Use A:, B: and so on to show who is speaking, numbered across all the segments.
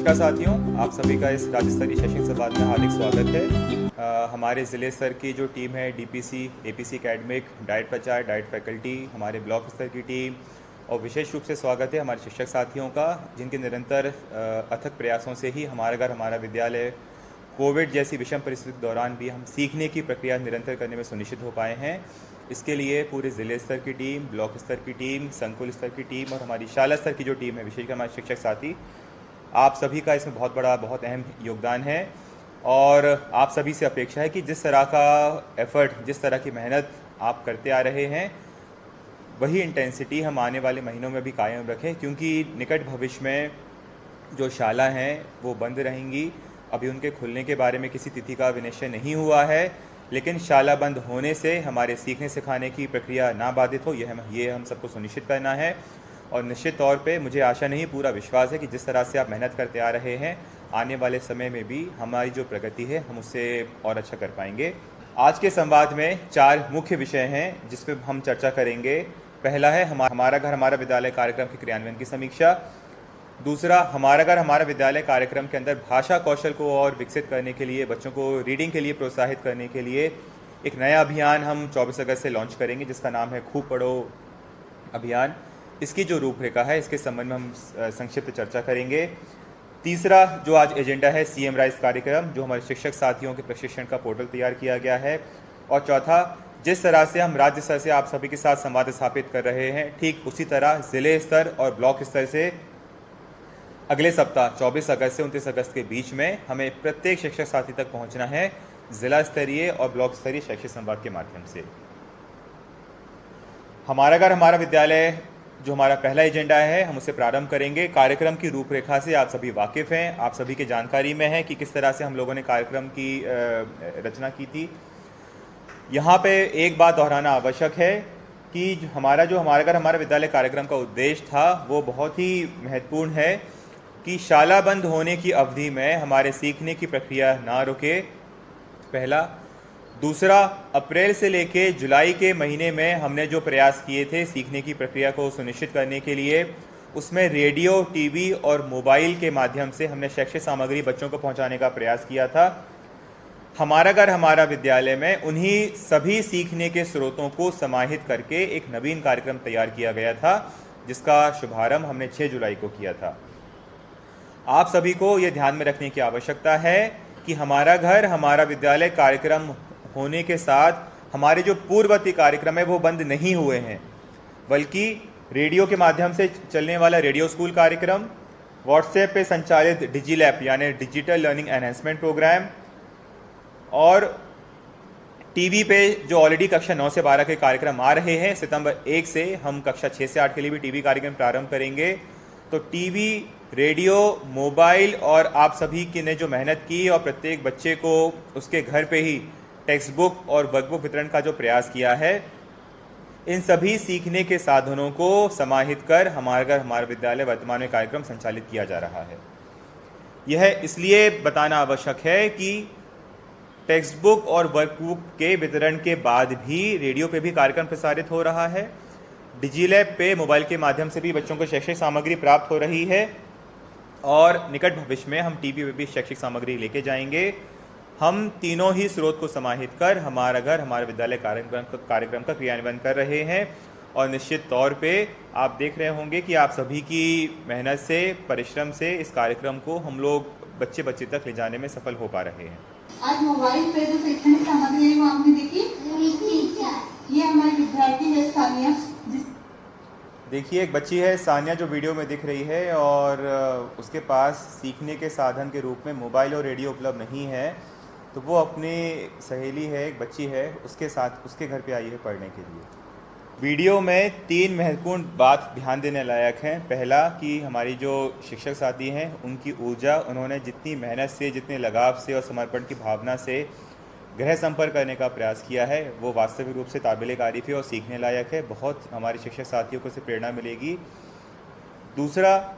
A: नमस्कार साथियों, आप सभी का इस राज्य स्तरीय शैक्षणिक संवाद में हार्दिक स्वागत है। हमारे ज़िले स्तर की जो टीम है डीपीसी, एपीसी एकेडमिक, डाइट प्रचार, डाइट फैकल्टी, हमारे ब्लॉक स्तर की टीम और विशेष रूप से स्वागत है हमारे शिक्षक साथियों का, जिनके निरंतर अथक प्रयासों से ही हमारा घर हमारा विद्यालय कोविड जैसी विषम परिस्थिति के दौरान भी हम सीखने की प्रक्रिया निरंतर करने में सुनिश्चित हो पाए हैं। इसके लिए पूरे ज़िले स्तर की टीम, ब्लॉक स्तर की टीम, संकुल स्तर की टीम और हमारी शाला स्तर की जो टीम है, विशेषकर हमारे शिक्षक साथी, आप सभी का इसमें बहुत अहम योगदान है। और आप सभी से अपेक्षा है कि जिस तरह का एफर्ट, जिस तरह की मेहनत आप करते आ रहे हैं, वही इंटेंसिटी हम आने वाले महीनों में भी कायम रखें, क्योंकि निकट भविष्य में जो शाला हैं वो बंद रहेंगी। अभी उनके खुलने के बारे में किसी तिथि का विनिश्चय नहीं हुआ है, लेकिन शाला बंद होने से हमारे सीखने सिखाने की प्रक्रिया ना बाधित हो, ये हम सबको सुनिश्चित करना है। और निश्चित तौर पे मुझे आशा नहीं, पूरा विश्वास है कि जिस तरह से आप मेहनत करते आ रहे हैं, आने वाले समय में भी हमारी जो प्रगति है हम उससे और अच्छा कर पाएंगे। आज के संवाद में 4 मुख्य विषय हैं जिस पे हम चर्चा करेंगे। पहला है हमारा घर हमारा विद्यालय कार्यक्रम के क्रियान्वयन की समीक्षा। दूसरा, हमारा घर हमारा विद्यालय कार्यक्रम के अंदर भाषा कौशल को और विकसित करने के लिए, बच्चों को रीडिंग के लिए प्रोत्साहित करने के लिए एक नया अभियान हम 24 अगस्त से लॉन्च करेंगे, जिसका नाम है खूब पढ़ो अभियान। इसकी जो रूपरेखा है, इसके संबंध में हम संक्षिप्त चर्चा करेंगे। तीसरा जो आज एजेंडा है, सीएम राइज कार्यक्रम, जो हमारे शिक्षक साथियों के प्रशिक्षण का पोर्टल तैयार किया गया है। और चौथा, जिस तरह से हम राज्य स्तर से आप सभी के साथ संवाद स्थापित कर रहे हैं, ठीक उसी तरह जिले स्तर और ब्लॉक स्तर से अगले सप्ताह 24 अगस्त से 29 अगस्त के बीच में हमें प्रत्येक शिक्षक साथी तक पहुंचना है, जिला स्तरीय और ब्लॉक स्तरीय शैक्षिक संवाद के माध्यम से। हमारा घर हमारा विद्यालय जो हमारा पहला एजेंडा है, हम उसे प्रारंभ करेंगे। कार्यक्रम की रूपरेखा से आप सभी वाकिफ़ हैं, आप सभी के जानकारी में है कि किस तरह से हम लोगों ने कार्यक्रम की रचना की थी। यहाँ पे एक बात दोहराना आवश्यक है कि हमारा घर हमारा विद्यालय कार्यक्रम का उद्देश्य था वो बहुत ही महत्वपूर्ण है कि शाला बंद होने की अवधि में हमारे सीखने की प्रक्रिया ना रुके, पहला। दूसरा, अप्रैल से लेके जुलाई के महीने में हमने जो प्रयास किए थे सीखने की प्रक्रिया को सुनिश्चित करने के लिए, उसमें रेडियो, टीवी और मोबाइल के माध्यम से हमने शैक्षिक सामग्री बच्चों को पहुंचाने का प्रयास किया था। हमारा घर हमारा विद्यालय में उन्हीं सभी सीखने के स्रोतों को समाहित करके एक नवीन कार्यक्रम तैयार किया गया था, जिसका शुभारंभ हमने 6 जुलाई को किया था। आप सभी को ये ध्यान में रखने की आवश्यकता है कि हमारा घर हमारा विद्यालय कार्यक्रम होने के साथ हमारे जो पूर्ववर्ती कार्यक्रम है वो बंद नहीं हुए हैं, बल्कि रेडियो के माध्यम से चलने वाला रेडियो स्कूल कार्यक्रम, व्हाट्सएप पे संचालित डिजिलैप यानी डिजिटल लर्निंग एनहेंसमेंट प्रोग्राम, और टीवी पे जो ऑलरेडी कक्षा 9 से 12 के कार्यक्रम आ रहे हैं, सितंबर 1 से हम कक्षा 6 से 8 के लिए भी टीवी कार्यक्रम प्रारंभ करेंगे। तो टीवी, रेडियो, मोबाइल और आप सभी की ने जो मेहनत की और प्रत्येक बच्चे को उसके घर पे ही टेक्स्ट बुक और वर्कबुक वितरण का जो प्रयास किया है, इन सभी सीखने के साधनों को समाहित कर हमारा घर हमारा विद्यालय वर्तमान में कार्यक्रम संचालित किया जा रहा है। यह इसलिए बताना आवश्यक है कि टेक्स्ट बुक और वर्कबुक के वितरण के बाद भी रेडियो पे भी कार्यक्रम प्रसारित हो रहा है, डिजिलैब पे मोबाइल के माध्यम से भी बच्चों को शैक्षिक सामग्री प्राप्त हो रही है, और निकट भविष्य में हम टीवी पे भी शैक्षिक सामग्री लेके जाएंगे। हम तीनों ही स्रोत को समाहित कर हमारा घर हमारा विद्यालय कार्यक्रम का क्रियान्वयन कर रहे हैं। और निश्चित तौर पे आप देख रहे होंगे कि आप सभी की मेहनत से, परिश्रम से इस कार्यक्रम को हम लोग बच्चे तक ले जाने में सफल हो पा रहे हैं।
B: आज मोबाइल पे जो शैक्षणिक सामग्री है वो आपने देखी? ये हमारी विद्यार्थी है सानिया।
A: देखिए, एक बच्ची है सानिया जो वीडियो में दिख रही है, और उसके पास सीखने के साधन के रूप में मोबाइल और रेडियो उपलब्ध नहीं है, तो वो अपनी सहेली है, एक बच्ची है, उसके साथ उसके घर पे आई है पढ़ने के लिए। वीडियो में 3 महत्वपूर्ण बात ध्यान देने लायक हैं। पहला कि हमारी जो शिक्षक साथी हैं उनकी ऊर्जा, उन्होंने जितनी मेहनत से, जितने लगाव से और समर्पण की भावना से गृह संपर्क करने का प्रयास किया है, वो वास्तविक रूप से काबिल तारीफ़ है और सीखने लायक है। बहुत हमारे शिक्षक साथियों को से प्रेरणा मिलेगी। दूसरा,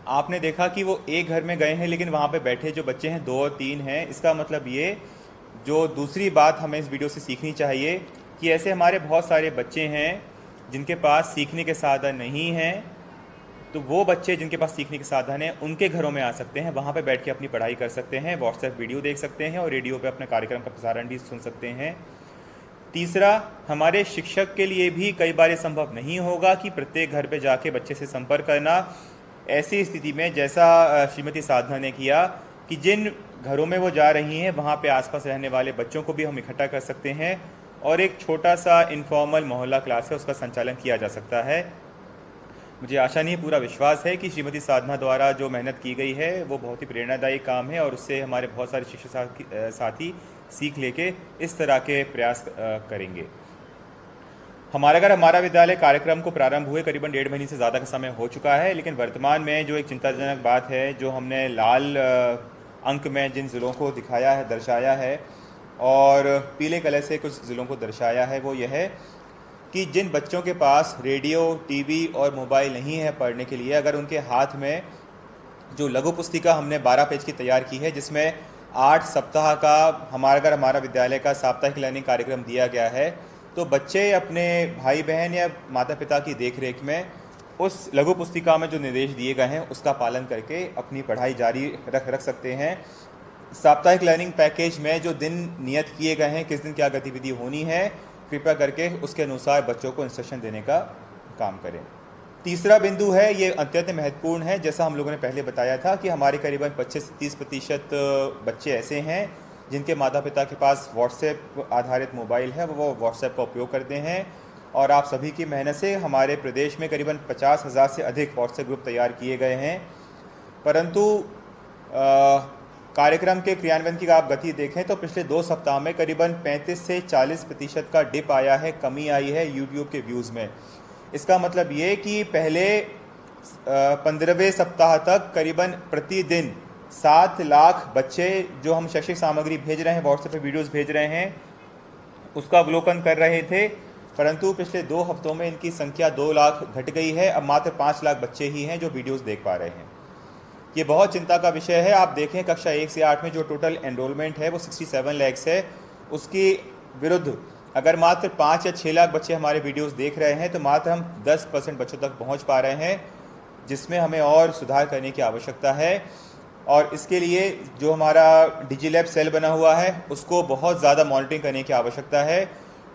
A: आपने देखा कि वो एक घर में गए हैं, लेकिन वहाँ पे बैठे जो बच्चे हैं 2 और 3 हैं। इसका मतलब ये, जो दूसरी बात हमें इस वीडियो से सीखनी चाहिए कि ऐसे हमारे बहुत सारे बच्चे हैं जिनके पास सीखने के साधन नहीं हैं, तो वो बच्चे जिनके पास सीखने के साधन हैं उनके घरों में आ सकते हैं, वहाँ पे बैठ के अपनी पढ़ाई कर सकते हैं, व्हाट्सएप वीडियो देख सकते हैं और रेडियो पे अपने कार्यक्रम का प्रसारण भी सुन सकते हैं। तीसरा, हमारे शिक्षक के लिए भी कई बार ये संभव नहीं होगा कि प्रत्येक घर पे जाके बच्चे से संपर्क करना। ऐसी स्थिति में जैसा श्रीमती साधना ने किया कि जिन घरों में वो जा रही हैं वहाँ पे आसपास रहने वाले बच्चों को भी हम इकट्ठा कर सकते हैं और एक छोटा सा इनफॉर्मल मोहल्ला क्लास है उसका संचालन किया जा सकता है। मुझे आशा नहीं, पूरा विश्वास है कि श्रीमती साधना द्वारा जो मेहनत की गई है वो बहुत ही प्रेरणादायी काम है और उससे हमारे बहुत सारे शिक्षक साथी सीख लेके इस तरह के प्रयास करेंगे। हमारा विद्यालय कार्यक्रम को प्रारंभ हुए करीबन 1.5 महीने से ज़्यादा का समय हो चुका है, लेकिन वर्तमान में जो एक चिंताजनक बात है, जो हमने लाल अंक में जिन ज़िलों को दिखाया है, दर्शाया है और पीले कलर से कुछ ज़िलों को दर्शाया है, वो यह है कि जिन बच्चों के पास रेडियो, टीवी और मोबाइल नहीं है पढ़ने के लिए, अगर उनके हाथ में जो लघु पुस्तिका हमने 12 पेज की तैयार की है, जिसमें 8 सप्ताह का हमारा विद्यालय का साप्ताहिक लर्निंग कार्यक्रम दिया गया है, तो बच्चे अपने भाई बहन या माता पिता की देखरेख में उस लघु पुस्तिका में जो निर्देश दिए गए हैं उसका पालन करके अपनी पढ़ाई जारी रख सकते हैं। साप्ताहिक लर्निंग पैकेज में जो दिन नियत किए गए हैं, किस दिन क्या गतिविधि होनी है, कृपया करके उसके अनुसार बच्चों को इंस्ट्रक्शन देने का काम करें। तीसरा बिंदु है, ये अत्यंत महत्वपूर्ण है। जैसा हम लोगों ने पहले बताया था कि हमारे करीबन 25 से 30% बच्चे ऐसे हैं जिनके माता पिता के पास व्हाट्सएप आधारित मोबाइल है, वो व्हाट्सएप का उपयोग करते हैं और आप सभी की मेहनत से हमारे प्रदेश में करीबन 50,000 से अधिक व्हाट्सएप ग्रुप तैयार किए गए हैं। परंतु कार्यक्रम के क्रियान्वयन की आप गति देखें तो पिछले 2 सप्ताह में करीबन 35 से 40% का डिप आया है, कमी आई है यूट्यूब के व्यूज़ में। इसका मतलब ये कि पहले 15वें सप्ताह तक करीबन प्रतिदिन 7 लाख बच्चे जो हम शैक्षिक सामग्री भेज रहे हैं, व्हाट्सएप पे वीडियोस भेज रहे हैं, उसका अवलोकन कर रहे थे। परंतु पिछले 2 हफ्तों में इनकी संख्या 2 लाख घट गई है। अब मात्र 5 लाख बच्चे ही हैं जो वीडियोस देख पा रहे हैं। ये बहुत चिंता का विषय है। आप देखें कक्षा 1 से 8 में जो टोटल एनरोलमेंट है वो 67 लाख है, उसकी विरुद्ध अगर मात्र 5 या 6 लाख बच्चे हमारे वीडियोस देख रहे हैं तो मात्र हम 10% बच्चों तक पहुंच पा रहे हैं, जिसमें हमें और सुधार करने की आवश्यकता है। और इसके लिए जो हमारा डिजीलैब सेल बना हुआ है उसको बहुत ज़्यादा मॉनिटरिंग करने की आवश्यकता है।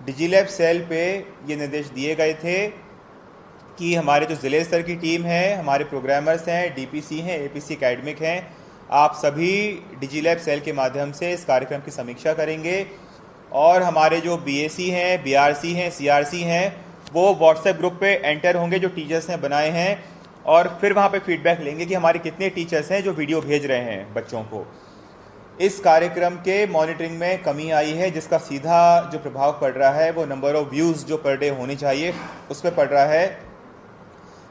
A: डिजीलैब सेल पे ये निर्देश दिए गए थे कि हमारे जो ज़िले स्तर की टीम है, हमारे प्रोग्रामर्स हैं, डीपीसी हैं, एपीसी एकेडमिक हैं, आप सभी डिजीलैब सेल के माध्यम से इस कार्यक्रम की समीक्षा करेंगे और हमारे जो बीएसी हैं, बीआरसी हैं, सीआरसी हैं, वो व्हाट्सएप ग्रुप पे एंटर होंगे जो टीचर्स ने बनाए हैं और फिर वहाँ पे फीडबैक लेंगे कि हमारे कितने टीचर्स हैं जो वीडियो भेज रहे हैं बच्चों को। इस कार्यक्रम के मॉनिटरिंग में कमी आई है, जिसका सीधा जो प्रभाव पड़ रहा है वो नंबर ऑफ़ व्यूज़ जो पर डे होनी चाहिए उस पर पड़ रहा है।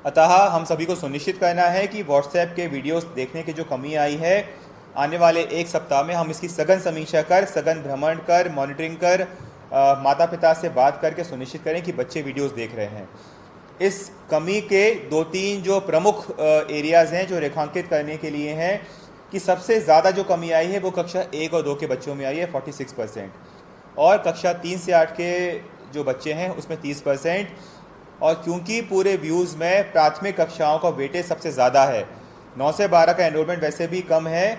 A: अतः हम सभी को सुनिश्चित करना है कि व्हाट्सएप के वीडियोस देखने की जो कमी आई है, आने वाले 1 सप्ताह में हम इसकी सघन समीक्षा कर, सघन भ्रमण कर, मॉनिटरिंग कर, माता पिता से बात करके सुनिश्चित करें कि बच्चे वीडियोस देख रहे हैं। इस कमी के 2-3 जो प्रमुख एरियाज़ हैं जो रेखांकित करने के लिए हैं कि सबसे ज़्यादा जो कमी आई है वो कक्षा 1 और 2 के बच्चों में आई है 46%, और कक्षा 3 से 8 के जो बच्चे हैं उसमें 30%। और क्योंकि पूरे व्यूज़ में प्राथमिक कक्षाओं का वेटेज सबसे ज़्यादा है, 9 से 12 का एनरोलमेंट वैसे भी कम है,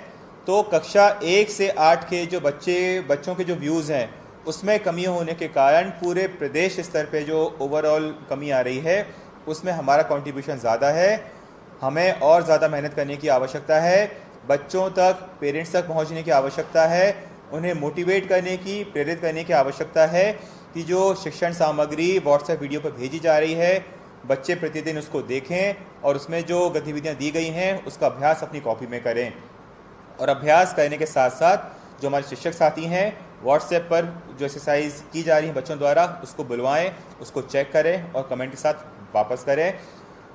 A: तो कक्षा 1 से 8 के जो बच्चों के जो व्यूज़ हैं उसमें कमी होने के कारण पूरे प्रदेश स्तर पे जो ओवरऑल कमी आ रही है उसमें हमारा कंट्रीब्यूशन ज़्यादा है। हमें और ज़्यादा मेहनत करने की आवश्यकता है, बच्चों तक, पेरेंट्स तक पहुंचने की आवश्यकता है, उन्हें मोटिवेट करने की, प्रेरित करने की आवश्यकता है कि जो शिक्षण सामग्री व्हाट्सएप वीडियो पर भेजी जा रही है बच्चे प्रतिदिन उसको देखें और उसमें जो गतिविधियाँ दी गई हैं उसका अभ्यास अपनी कॉपी में करें। और अभ्यास करने के साथ साथ जो हमारे शिक्षक साथी हैं व्हाट्सएप पर जो एक्सरसाइज की जा रही है बच्चों द्वारा उसको बुलवाएं, उसको चेक करें और कमेंट के साथ वापस करें।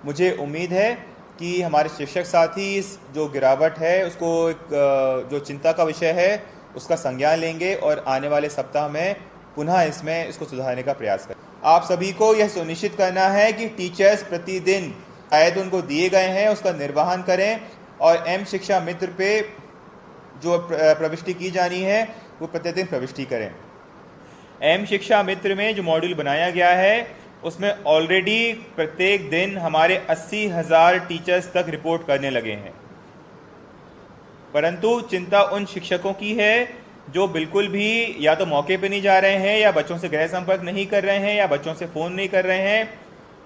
A: मुझे उम्मीद है कि हमारे शिक्षक साथी इस जो गिरावट है उसको एक जो चिंता का विषय है उसका संज्ञान लेंगे और आने वाले सप्ताह में पुनः इसको सुधारने का प्रयास करें। आप सभी को यह सुनिश्चित करना है कि टीचर्स प्रतिदिन शायद उनको दिए गए हैं उसका निर्वहन करें और एम शिक्षा मित्र पे जो प्रविष्टि की जानी है वो प्रतिदिन प्रविष्टि करें। एम शिक्षा मित्र में जो मॉड्यूल बनाया गया है उसमें ऑलरेडी प्रत्येक दिन हमारे 80,000 टीचर्स तक रिपोर्ट करने लगे हैं। परंतु चिंता उन शिक्षकों की है जो बिल्कुल भी या तो मौके पे नहीं जा रहे हैं, या बच्चों से गृह संपर्क नहीं कर रहे हैं, या बच्चों से फ़ोन नहीं कर रहे हैं,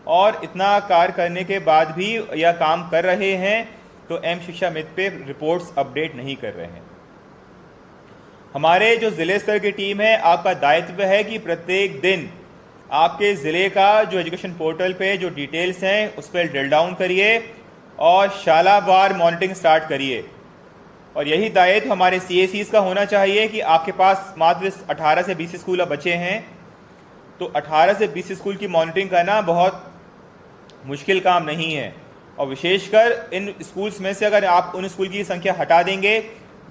A: और इतना कार्य करने के बाद भी या काम कर रहे हैं तो एम शिक्षा मित्र पे रिपोर्ट्स अपडेट नहीं कर रहे हैं। हमारे जो ज़िले स्तर की टीम है, आपका दायित्व है कि प्रत्येक दिन आपके ज़िले का जो एजुकेशन पोर्टल पे जो डिटेल्स हैं उस पर ड्रिल डाउन करिए और शालावार मॉनिटरिंग स्टार्ट करिए। और यही दायित्व हमारे CACs का होना चाहिए कि आपके पास मात्र 18 से 20 स्कूल अब बचे हैं, तो 18 से 20 स्कूल की मॉनिटरिंग करना बहुत मुश्किल काम नहीं है। और विशेषकर इन स्कूल्स में से अगर आप उन स्कूल की संख्या हटा देंगे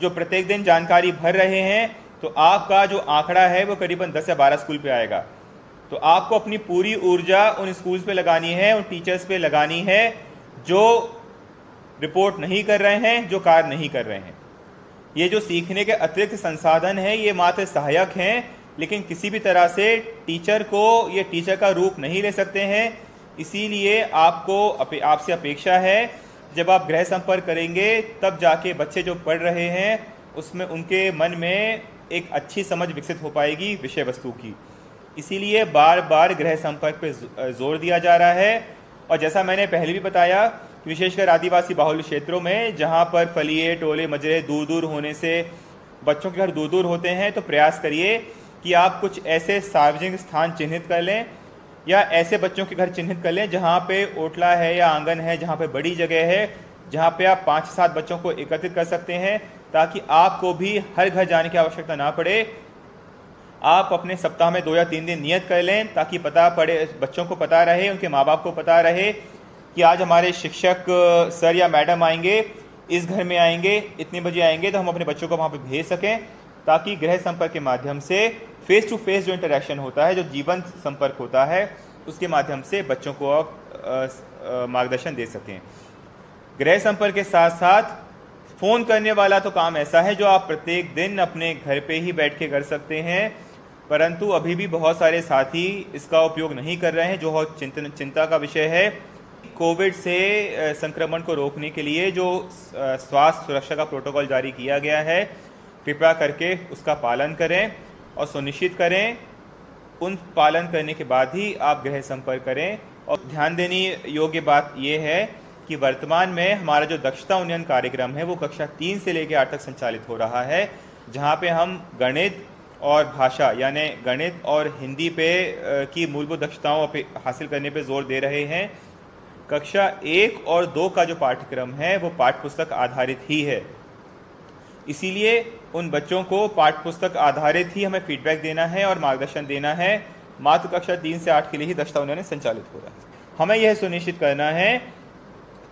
A: जो प्रत्येक दिन जानकारी भर रहे हैं, तो आपका जो आंकड़ा है वो करीबन 10 या 12 स्कूल पे आएगा। तो आपको अपनी पूरी ऊर्जा उन स्कूल्स पे लगानी है, उन टीचर्स पे लगानी है जो रिपोर्ट नहीं कर रहे हैं, जो कार्य नहीं कर रहे हैं। ये जो सीखने के अतिरिक्त संसाधन हैं ये मात्र सहायक हैं, लेकिन किसी भी तरह से टीचर को ये टीचर का रूप नहीं ले सकते हैं। इसीलिए आपसे अपेक्षा है जब आप गृह संपर्क करेंगे तब जाके बच्चे जो पढ़ रहे हैं उसमें उनके मन में एक अच्छी समझ विकसित हो पाएगी विषय वस्तु की। इसीलिए बार बार गृह संपर्क पे जोर दिया जा रहा है। और जैसा मैंने पहले भी बताया, विशेषकर आदिवासी बाहुल्य क्षेत्रों में जहाँ पर फलिए टोले मजरे दूर दूर होने से बच्चों के घर दूर दूर होते हैं, तो प्रयास करिए कि आप कुछ ऐसे सार्वजनिक स्थान चिन्हित कर लें या ऐसे बच्चों के घर चिन्हित कर लें जहाँ पे ओटला है या आंगन है, जहाँ पे बड़ी जगह है, जहाँ पे आप 5-7 बच्चों को एकत्रित कर सकते हैं, ताकि आपको भी हर घर जाने की आवश्यकता ना पड़े। आप अपने सप्ताह में 2 या 3 दिन नियत कर लें ताकि पता पड़े, बच्चों को पता रहे, उनके माँ बाप को पता रहे कि आज हमारे शिक्षक सर या मैडम आएंगे, इस घर में आएंगे, इतने बजे आएंगे, तो हम अपने बच्चों को वहाँ पे भेज सकें, ताकि गृह संपर्क के माध्यम से फेस टू फेस जो इंटरेक्शन होता है, जो जीवंत संपर्क होता है, उसके माध्यम से बच्चों को आप मार्गदर्शन दे सकें। गृह संपर्क के साथ साथ फ़ोन करने वाला तो काम ऐसा है जो आप प्रत्येक दिन अपने घर पे ही बैठ के कर सकते हैं, परंतु अभी भी बहुत सारे साथी इसका उपयोग नहीं कर रहे हैं, जो बहुत चिंता का विषय है। कोविड से संक्रमण को रोकने के लिए जो स्वास्थ्य सुरक्षा का प्रोटोकॉल जारी किया गया है, कृपया करके उसका पालन करें और सुनिश्चित करें उन पालन करने के बाद ही आप गृह संपर्क करें। और ध्यान देने योग्य बात यह है कि वर्तमान में हमारा जो दक्षता उन्नयन कार्यक्रम है वो कक्षा 3 से लेकर 8 तक संचालित हो रहा है, जहाँ पे हम गणित और भाषा यानी गणित और हिंदी पे की मूलभूत दक्षताओं पे हासिल करने पे जोर दे रहे हैं। कक्षा 1 और 2 का जो पाठ्यक्रम है वो पाठ्यपुस्तक आधारित ही है, इसीलिए उन बच्चों को पाठ्यपुस्तक आधारित ही हमें फीडबैक देना है और मार्गदर्शन देना है। मात्र कक्षा 3 से 8 के लिए ही दक्षता उन्नयन संचालित हो रहा है। हमें यह सुनिश्चित करना है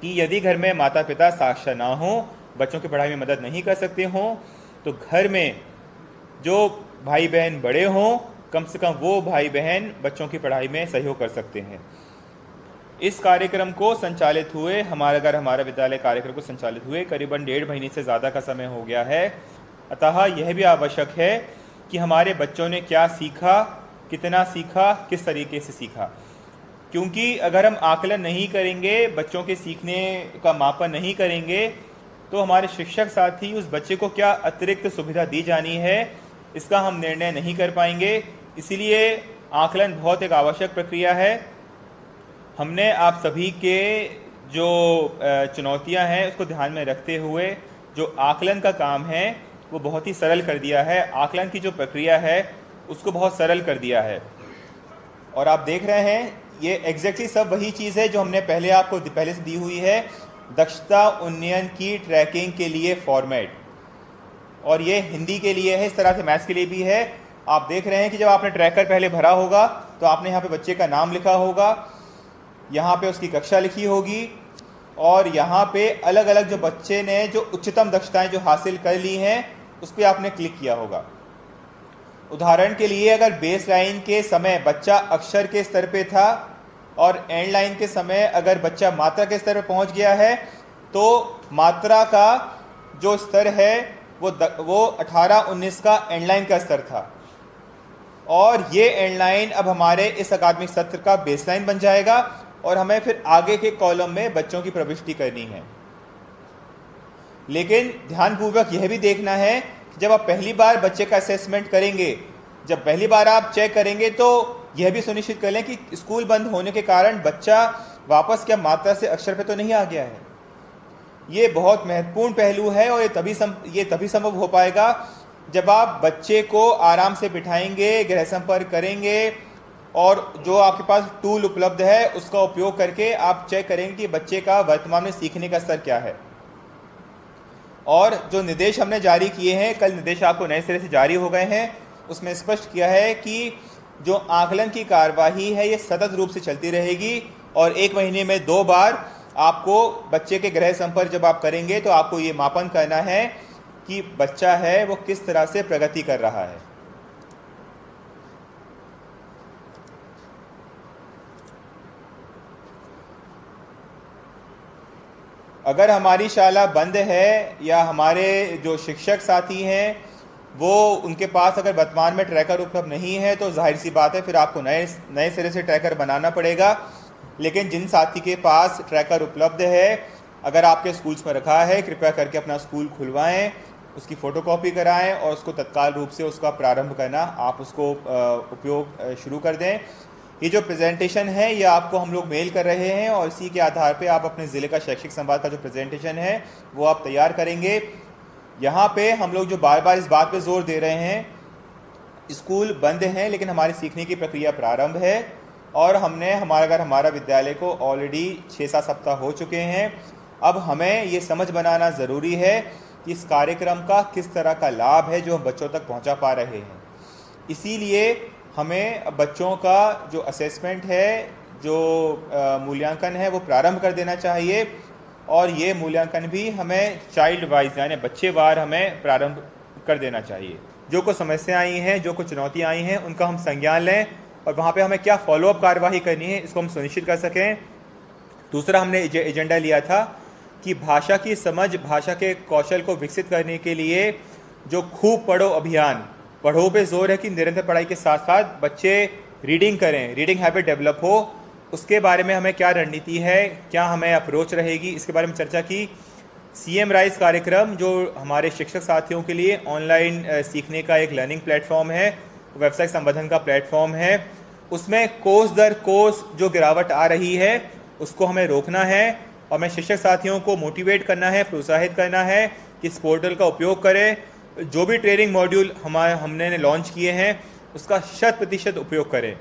A: कि यदि घर में माता पिता साक्षर ना हो, बच्चों की पढ़ाई में मदद नहीं कर सकते हों, तो घर में जो भाई बहन बड़े हों, कम से कम वो भाई बहन बच्चों की पढ़ाई में सहयोग कर सकते हैं। इस कार्यक्रम को संचालित हुए हमारा विद्यालय कार्यक्रम को संचालित हुए करीबन 1.5 महीने से ज़्यादा का समय हो गया है। अतः यह भी आवश्यक है कि हमारे बच्चों ने क्या सीखा, कितना सीखा, किस तरीके से सीखा, क्योंकि अगर हम आकलन नहीं करेंगे, बच्चों के सीखने का मापन नहीं करेंगे, तो हमारे शिक्षक साथी उस बच्चे को क्या अतिरिक्त सुविधा दी जानी है इसका हम निर्णय नहीं कर पाएंगे। इसीलिए आकलन बहुत एक आवश्यक प्रक्रिया है। हमने आप सभी के जो चुनौतियां हैं उसको ध्यान में रखते हुए जो आकलन का काम है वो बहुत ही सरल कर दिया है। आकलन की जो प्रक्रिया है उसको बहुत सरल कर दिया है। और आप देख रहे हैं ये एग्जैक्टली सब वही चीज़ है जो हमने पहले से दी हुई है, दक्षता उन्नयन की ट्रैकिंग के लिए फॉर्मेट। और ये हिंदी के लिए है, इस तरह से मैथ्स के लिए भी है। आप देख रहे हैं कि जब आपने ट्रैकर पहले भरा होगा तो आपने यहाँ पे बच्चे का नाम लिखा होगा, यहाँ पे उसकी कक्षा लिखी होगी, और यहाँ पे अलग अलग जो बच्चे ने जो उच्चतम दक्षताएं जो हासिल कर ली हैं उस पर आपने क्लिक किया होगा। उदाहरण के लिए अगर बेस लाइन के समय बच्चा अक्षर के स्तर पे था और एंड लाइन के समय अगर बच्चा मात्रा के स्तर पे पहुंच गया है, तो मात्रा का जो स्तर है वो 18-19 का एंड लाइन का स्तर था, और ये एंडलाइन अब हमारे इस अकादमिक सत्र का बेसलाइन बन जाएगा और हमें फिर आगे के कॉलम में बच्चों की प्रविष्टि करनी है। लेकिन ध्यानपूर्वक यह भी देखना है कि जब आप पहली बार बच्चे का असेसमेंट करेंगे, जब पहली बार आप चेक करेंगे, तो यह भी सुनिश्चित कर लें कि स्कूल बंद होने के कारण बच्चा वापस क्या मात्रा से अक्षर पे तो नहीं आ गया है। ये बहुत महत्वपूर्ण पहलू है और ये तभी संभव हो पाएगा जब आप बच्चे को आराम से बिठाएंगे, गृह संपर्क करेंगे और जो आपके पास टूल उपलब्ध है उसका उपयोग करके आप चेक करेंगे कि बच्चे का वर्तमान में सीखने का स्तर क्या है। और जो निर्देश हमने जारी किए हैं, कल निर्देश आपको नए सिरे से जारी हो गए हैं, उसमें स्पष्ट किया है कि जो आकलन की कार्यवाही है ये सतत रूप से चलती रहेगी और 1 महीने में 2 बार आपको बच्चे के गृह संपर्क जब आप करेंगे तो आपको ये मापन करना है कि बच्चा है वो किस तरह से प्रगति कर रहा है। अगर हमारी शाला बंद है या हमारे जो शिक्षक साथी हैं वो उनके पास अगर वर्तमान में ट्रैकर उपलब्ध नहीं है तो जाहिर सी बात है फिर आपको नए सिरे से ट्रैकर बनाना पड़ेगा। लेकिन जिन साथी के पास ट्रैकर उपलब्ध है, अगर आपके स्कूल्स में रखा है, कृपया करके अपना स्कूल खुलवाएं, उसकी फ़ोटोकॉपी कराएं और उसको तत्काल रूप से उसका प्रारंभ करना आप उसको उपयोग शुरू कर दें। ये जो प्रेजेंटेशन है ये आपको हम लोग मेल कर रहे हैं और इसी के आधार पे आप अपने ज़िले का शैक्षिक संवाद का जो प्रेजेंटेशन है वो आप तैयार करेंगे। यहाँ पे हम लोग जो बार बार इस बात पे जोर दे रहे हैं, स्कूल बंद हैं लेकिन हमारी सीखने की प्रक्रिया प्रारंभ है और हमने हमारा विद्यालय को ऑलरेडी 6-7 सप्ताह हो चुके हैं। अब हमें ये समझ बनाना ज़रूरी है कि इस कार्यक्रम का किस तरह का लाभ है जो हम बच्चों तक पहुँचा पा रहे हैं। इसीलिए हमें बच्चों का जो असेसमेंट है, जो मूल्यांकन है वो प्रारंभ कर देना चाहिए और ये मूल्यांकन भी हमें चाइल्ड वाइज यानी बच्चे वार हमें प्रारंभ कर देना चाहिए। जो कुछ समस्याएं आई हैं, जो कुछ चुनौतियां आई हैं, उनका हम संज्ञान लें और वहाँ पे हमें क्या फॉलोअप कार्यवाही करनी है इसको हम सुनिश्चित कर सकें। दूसरा हमने एजेंडा लिया था कि भाषा की समझ, भाषा के कौशल को विकसित करने के लिए जो खूब पढ़ो अभियान, पढ़ो पे जोर है कि निरंतर पढ़ाई के साथ साथ बच्चे रीडिंग करें, रीडिंग हैबिट डेवलप हो, उसके बारे में हमें क्या रणनीति है, क्या हमें अप्रोच रहेगी, इसके बारे में चर्चा की। CM राइज कार्यक्रम जो हमारे शिक्षक साथियों के लिए ऑनलाइन सीखने का एक लर्निंग प्लेटफॉर्म है, वेबसाइट संवर्धन का प्लेटफॉर्म है, उसमें कोर्स दर कोर्स जो गिरावट आ रही है उसको हमें रोकना है और हमें शिक्षक साथियों को मोटिवेट करना है, प्रोत्साहित करना है कि इस पोर्टल का उपयोग करें। जो भी ट्रेनिंग मॉड्यूल हमने लॉन्च किए हैं उसका 100% उपयोग करें।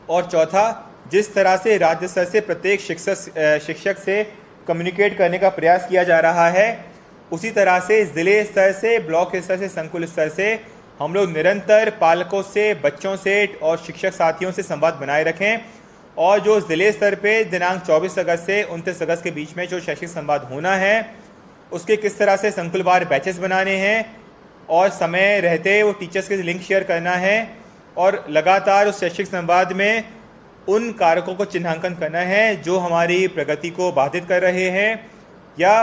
A: और चौथा, जिस तरह से राज्य स्तर से प्रत्येक शिक्षक से कम्युनिकेट करने का प्रयास किया जा रहा है, उसी तरह से ज़िले स्तर से, ब्लॉक स्तर से, संकुल स्तर से हम लोग निरंतर पालकों से, बच्चों से और शिक्षक साथियों से संवाद बनाए रखें। और जो ज़िले स्तर पे दिनांक 24 अगस्त से 29 अगस्त के बीच में जो शैक्षिक संवाद होना है उसके किस तरह से संकुलवार बैचेस बनाने हैं और समय रहते वो टीचर्स के लिंक शेयर करना है और लगातार उस शैक्षिक संवाद में उन कारकों को चिन्हांकन करना है जो हमारी प्रगति को बाधित कर रहे हैं या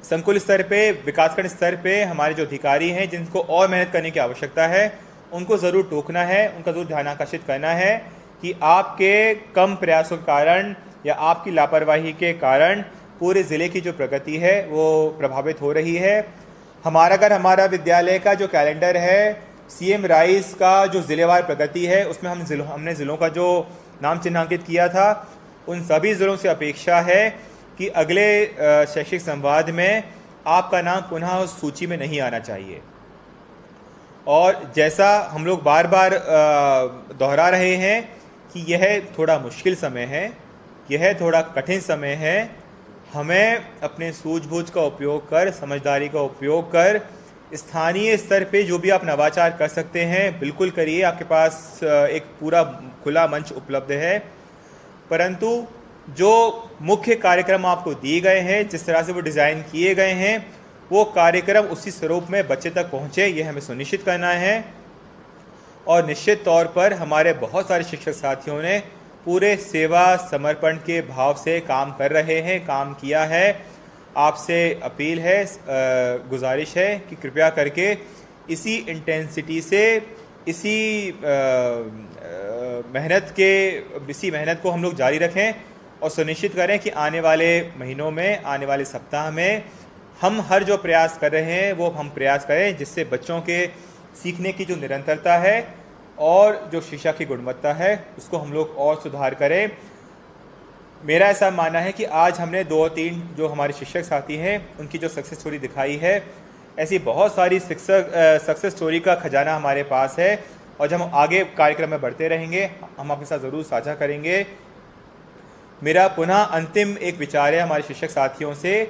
A: संकुल स्तर पे, विकासखंड स्तर पे हमारे जो अधिकारी हैं जिनको और मेहनत करने की आवश्यकता है उनको ज़रूर टोकना है, उनका ज़रूर ध्यान आकर्षित करना है कि आपके कम प्रयासों के कारण या आपकी लापरवाही के कारण पूरे ज़िले की जो प्रगति है वो प्रभावित हो रही है। हमारा विद्यालय का जो कैलेंडर है, CM राइज का जो ज़िलेवार प्रगति है, उसमें हमने ज़िलों का जो नाम चिन्हांकित किया था, उन सभी ज़िलों से अपेक्षा है कि अगले शैक्षिक संवाद में आपका नाम पुनः उस सूची में नहीं आना चाहिए। और जैसा हम लोग बार बार दोहरा रहे हैं कि यह थोड़ा मुश्किल समय है, यह थोड़ा कठिन समय है, हमें अपने सूझबूझ का उपयोग कर, समझदारी का उपयोग कर स्थानीय स्तर पे जो भी आप नवाचार कर सकते हैं बिल्कुल करिए। आपके पास एक पूरा खुला मंच उपलब्ध है, परंतु जो मुख्य कार्यक्रम आपको दिए गए हैं, जिस तरह से वो डिज़ाइन किए गए हैं, वो कार्यक्रम उसी स्वरूप में बच्चे तक पहुँचे, ये हमें सुनिश्चित करना है। और निश्चित तौर पर हमारे बहुत सारे शिक्षक साथियों ने पूरे सेवा समर्पण के भाव से काम कर रहे हैं, काम किया है। आपसे अपील है, गुजारिश है कि कृपया करके इसी इंटेंसिटी से इसी मेहनत को हम लोग जारी रखें और सुनिश्चित करें कि आने वाले महीनों में, आने वाले सप्ताह में हम हर जो प्रयास कर रहे हैं वो हम प्रयास करें जिससे बच्चों के सीखने की जो निरंतरता है और जो शिक्षा की गुणवत्ता है उसको हम लोग और सुधार करें। मेरा ऐसा मानना है कि आज हमने 2-3 जो हमारे शिक्षक साथी हैं उनकी जो सक्सेस स्टोरी दिखाई है, ऐसी बहुत सारी सक्सेस स्टोरी का खजाना हमारे पास है और जब हम आगे कार्यक्रम में बढ़ते रहेंगे हम आपके साथ ज़रूर साझा करेंगे। मेरा पुनः अंतिम एक विचार है हमारे शिक्षक साथियों से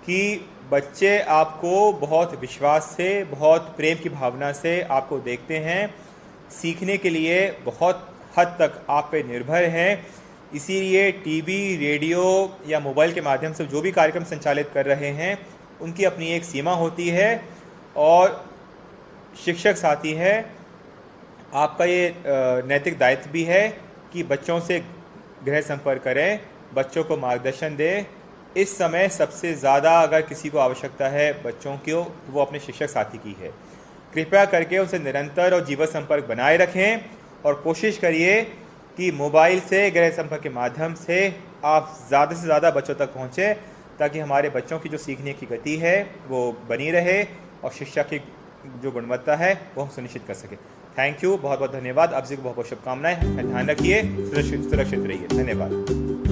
A: कि बच्चे आपको बहुत विश्वास से, बहुत प्रेम की भावना से आपको देखते हैं, सीखने के लिए बहुत हद तक आप पे निर्भर हैं। इसीलिए टीवी, रेडियो या मोबाइल के माध्यम से जो भी कार्यक्रम संचालित कर रहे हैं उनकी अपनी एक सीमा होती है और शिक्षक साथी है, आपका ये नैतिक दायित्व भी है कि बच्चों से गृह संपर्क करें, बच्चों को मार्गदर्शन दें। इस समय सबसे ज़्यादा अगर किसी को आवश्यकता है बच्चों की, वो अपने शिक्षक साथी की है। कृपया करके उनसे निरंतर और जीवन संपर्क बनाए रखें और कोशिश करिए कि मोबाइल से, गृह संपर्क के माध्यम से आप ज़्यादा से ज़्यादा बच्चों तक पहुँचें ताकि हमारे बच्चों की जो सीखने की गति है वो बनी रहे और शिक्षा की जो गुणवत्ता है वो हम सुनिश्चित कर सकें। थैंक यू, बहुत बहुत धन्यवाद। आप सभी को बहुत बहुत शुभकामनाएं। ध्यान रखिए, सुरक्षित रहिए। धन्यवाद।